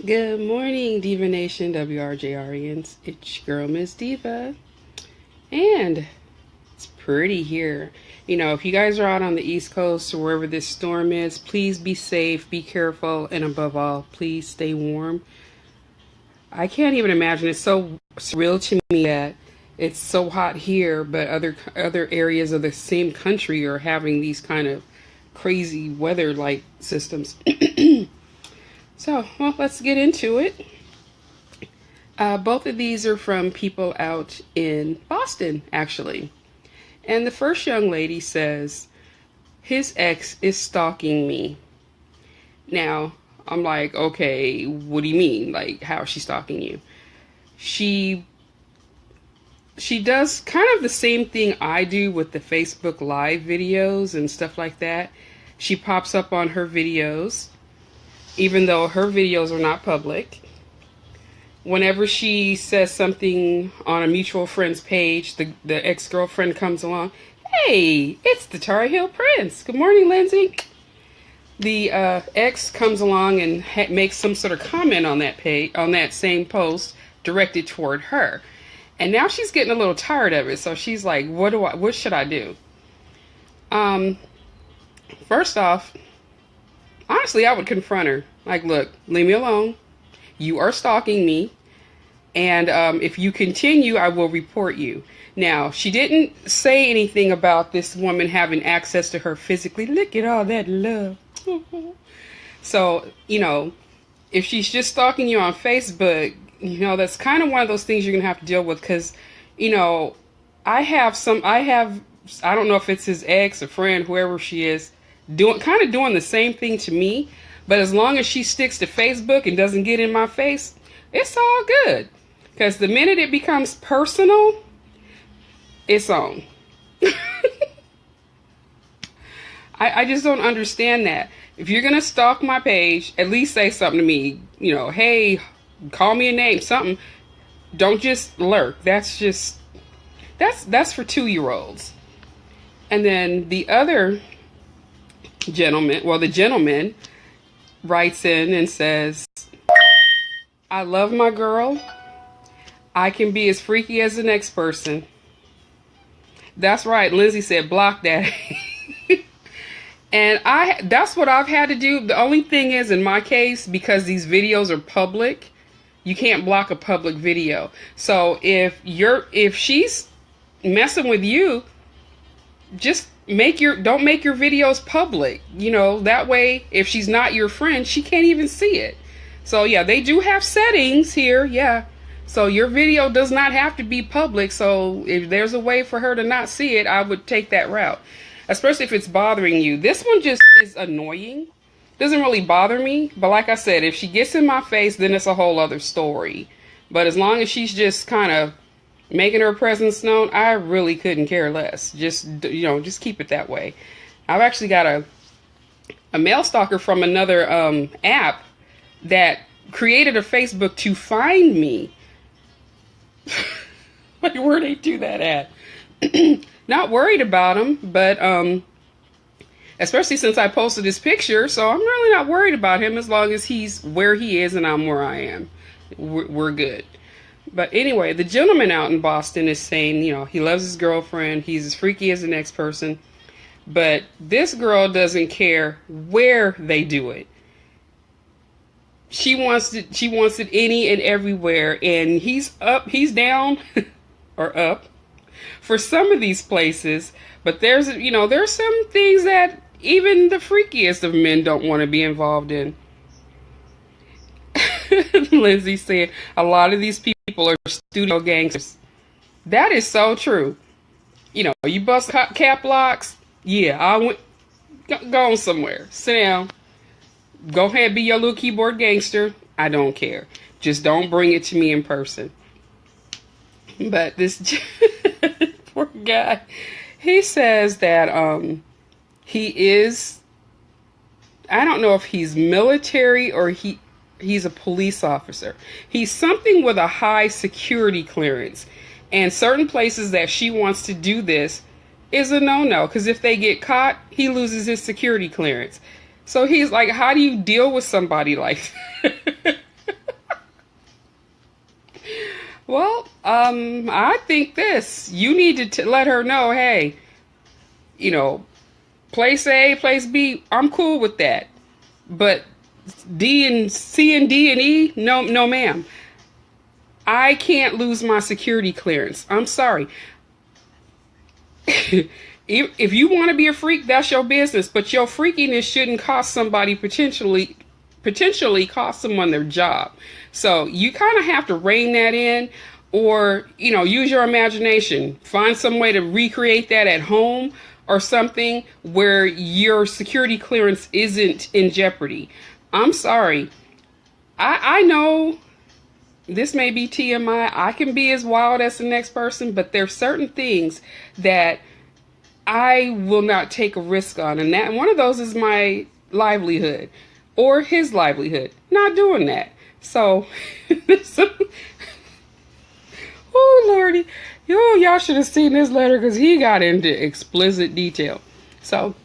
Good morning, Diva Nation, WRJRians. It's your girl, Miss Diva. And it's pretty here. You know, if you guys are out on the East Coast or wherever this storm is, please be safe, be careful, and above all, please stay warm. I can't even imagine. It's so surreal to me that it's so hot here, but other areas of the same country are having these kind of crazy weather-like systems. So, well, let's get into it. Both of these are from people out in Boston, actually. And the first young lady says, his ex is stalking me. Now, I'm like, okay, what do you mean? Like, how is she stalking you? She does kind of the same thing I do with the Facebook Live videos and stuff like that. She pops up on her videos, even though her videos are not public. Whenever she says something on a mutual friend's page, the ex-girlfriend comes along. Hey, it's the Tar Heel Prince. Good morning, Lindsay. The ex comes along and makes some sort of comment on that page, on that same post directed toward her. And now she's getting a little tired of it. So she's like, what should I do? First off, honestly, I would confront her. Like, look, leave me alone. You are stalking me. And if you continue, I will report you. Now, she didn't say anything about this woman having access to her physically. Look at all that love. So, you know, if she's just stalking you on Facebook, you know, that's kind of one of those things you're going to have to deal with. Because, you know, I don't know if it's his ex, a friend, whoever she is, doing the same thing to me. But as long as she sticks to Facebook and doesn't get in my face, it's all good. Because the minute it becomes personal, it's on. I just don't understand that. If you're going to stalk my page, at least say something to me. You know, hey, call me a name, something. Don't just lurk. That's for 2-year-olds. And then the other the gentleman writes in and says, I love my girl. I can be as freaky as the next person. That's right. Lindsay said, block that. And that's what I've had to do. The only thing is, in my case, because these videos are public, you can't block a public video. So if she's messing with you, just don't make your videos public. You know, that way, if she's not your friend, she can't even see it. So yeah, they do have settings here. Yeah. So your video does not have to be public. So if there's a way for her to not see it, I would take that route. Especially if it's bothering you. This one just is annoying. Doesn't really bother me. But like I said, if she gets in my face, then it's a whole other story. But as long as she's just kind of making her presence known, I really couldn't care less. Just keep it that way. I've actually got a male stalker from another app that created a Facebook to find me. Like, where they do that at? Not worried about him, but especially since I posted this picture, so I'm really not worried about him as long as he's where he is and I'm where I am. We're good. But anyway, the gentleman out in Boston is saying, you know, he loves his girlfriend. He's as freaky as the next person. But this girl doesn't care where they do it. She wants it any and everywhere. And he's down or up for some of these places. But there's some things that even the freakiest of men don't want to be involved in. Lindsay said, a lot of these people are studio gangsters. That is so true. You know, you bust cap locks. Yeah, go on somewhere. Sit down. Go ahead, be your little keyboard gangster. I don't care. Just don't bring it to me in person. But this poor guy, he says that he is, I don't know if he's military or he's a police officer. He's something with a high security clearance. And certain places that she wants to do this is a no-no. Because if they get caught, he loses his security clearance. So he's like, how do you deal with somebody like that? Well, I think this. You need to let her know, hey, you know, place A, place B, I'm cool with that. But D and C and D and E, no, no, ma'am. I can't lose my security clearance. I'm sorry. If you want to be a freak, that's your business. But your freakiness shouldn't cost somebody potentially cost someone their job. So you kind of have to rein that in, or use your imagination. Find some way to recreate that at home or something where your security clearance isn't in jeopardy. I'm sorry. I know this may be TMI. I can be as wild as the next person, but there's certain things that I will not take a risk on, and that one of those is my livelihood or his livelihood. Not doing that. So, oh Lordy, y'all should have seen this letter because he got into explicit detail. So,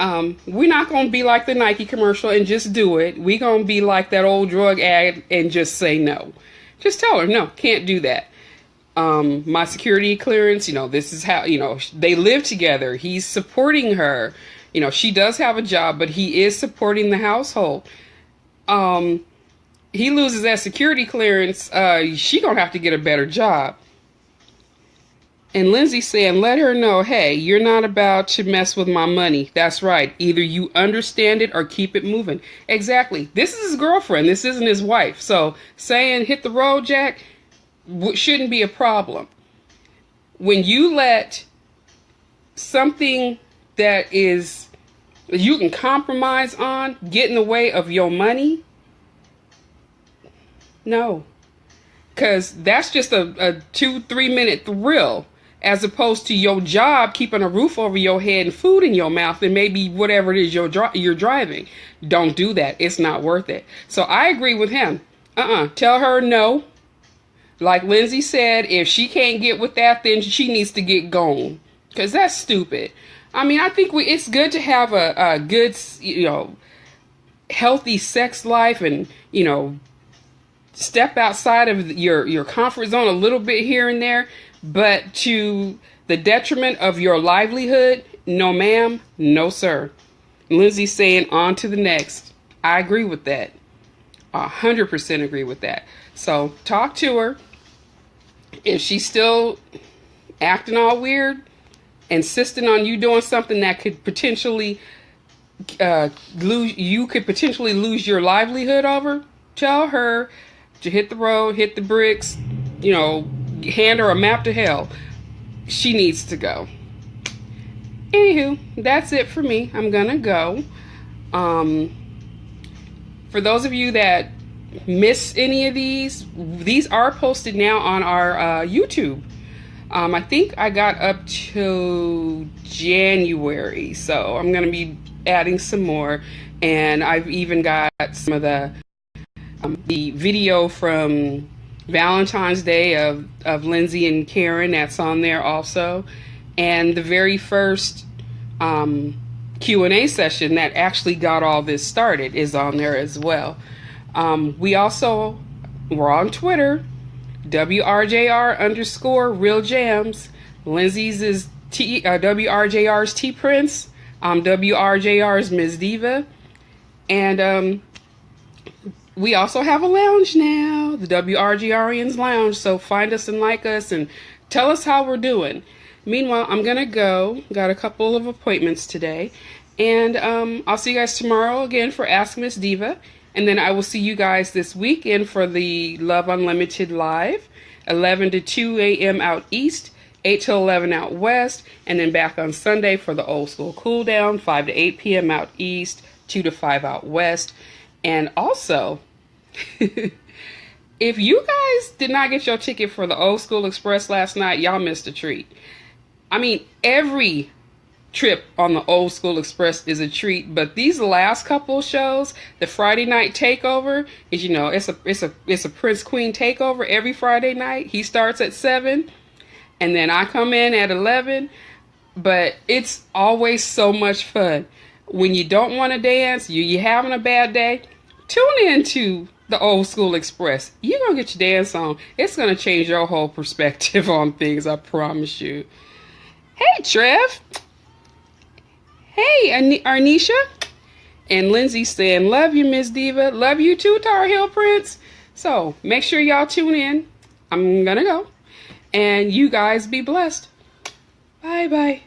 we're not gonna be like the Nike commercial and just do it. We're gonna be like that old drug ad and just say no. Just tell her no, can't do that. My security clearance, this is how, they live together. He's supporting her. She does have a job, but he is supporting the household. He loses that security clearance. She gonna have to get a better job. And Lindsay saying, let her know, hey, you're not about to mess with my money. That's right. Either you understand it or keep it moving. Exactly. This is his girlfriend. This isn't his wife. So saying hit the road, Jack, shouldn't be a problem. When you let something that is you can compromise on get in the way of your money, no. Because that's just a 2-3 minute thrill as opposed to your job keeping a roof over your head and food in your mouth and maybe whatever it is you're driving. Don't do that. It's not worth it. So I agree with him. Tell her no. Like Lindsay said, if she can't get with that, then she needs to get gone. Because that's stupid. I mean, I think it's good to have a good, healthy sex life and, step outside of your comfort zone a little bit here and there. But to the detriment of your livelihood, no ma'am, no sir. Lindsay's saying on to the next. I agree with that. 100% agree with that. So talk to her. If she's still acting all weird, insisting on you doing something that could potentially lose your livelihood over, tell her to hit the road, hit the bricks, hand her a map to hell. She needs to go. Anywho, that's it for me. I'm gonna go. For those of you that miss any of these are posted now on our YouTube. I think I got up to January, so I'm gonna be adding some more, and I've even got some of the video from Valentine's Day of Lindsay and Karen that's on there also, and the very first Q&A session that actually got all this started is on there as well. We're on Twitter, WRJR_Real Jams. Lindsay's is WRJR's T Prince. WRJR's Ms. Deeva. And we also have a lounge now, the WRGRians Lounge. So find us and like us and tell us how we're doing. Meanwhile, I'm going to go. Got a couple of appointments today. And I'll see you guys tomorrow again for Ask Miss Deeva. And then I will see you guys this weekend for the Love Unlimited Live, 11 to 2 a.m. out east, 8 to 11 out west, and then back on Sunday for the Old School Cool Down, 5 to 8 p.m. out east, 2 to 5 out west. And also, if you guys did not get your ticket for the Old School Express last night, y'all missed a treat. I mean, every trip on the Old School Express is a treat, but these last couple shows, the Friday night takeover is, it's a Prince Queen takeover every Friday night. He starts at 7 and then I come in at 11, but it's always so much fun. When you don't want to dance, you're having a bad day, tune in to the old school express. You're going to get your dance on. It's going to change your whole perspective on things, I promise you. Hey, Trev. Hey, Arnisha. And Lindsay saying, love you, Miss Diva. Love you too, Tar Heel Prince. So make sure y'all tune in. I'm going to go. And you guys be blessed. Bye-bye.